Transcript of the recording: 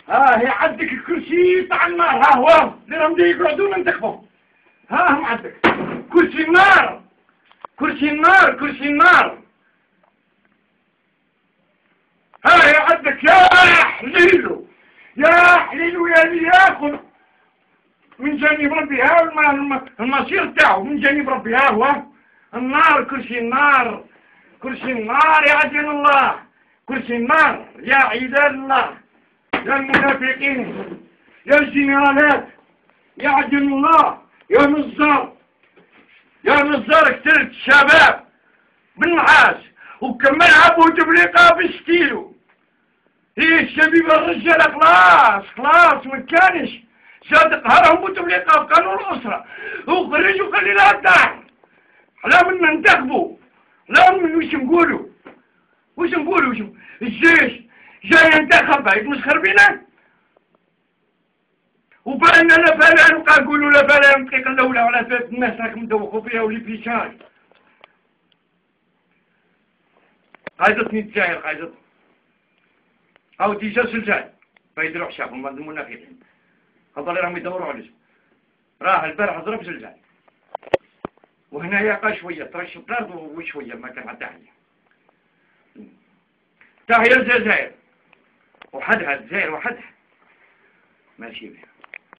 ها هي عندك الكرسي تاع النار، ها هو اللي راهم يقعدوا ننتخبوا. ها هم عندك كرسي النار، كرسي النار، كرسي النار. ها هي عندك يا حليلو، يا حليلو يا اللي ياخذ من جانب ربي. ها المصير تاعو من جانب ربي. ها هو النار، كرسي النار، كرسي النار يا عدل الله، كرسي النار يا عباد الله، يا المنافقين، يا الجنرالات، يا عدل الله، يا نزار، يا نزار كترت الشباب بالنعاس وكمل عبو تبليقها بستيلو. هي الشبيبة الرجالة خلاص خلاص مكانش صادق هرهم وتبليقها بقانون الأسرة وخرج وخلي لها الدار. لا من ننتخبوا، لا من وش نقولوا، وش نقولوا، وش الجيش جاي ينتخب يتمسخر بينا وبأننا لا فلا نبقى نقولوا لا فلا نطلق الأولى ولا ثلاث الناس راكم مدوخوا فيها واللي في شاي. قايدتني الجزائر قايدت أو ديجا سلسال فيديروا حسابهم هاد المنافقين هذول راهم يدوروا على اسم. راه البارح ضرب زلزال وهنا يقع شوية ترشف الأرض وشوية ما كان حتى حاجة. تا هي الجزائر وحدها، الجزائر وحدها ماشي بها.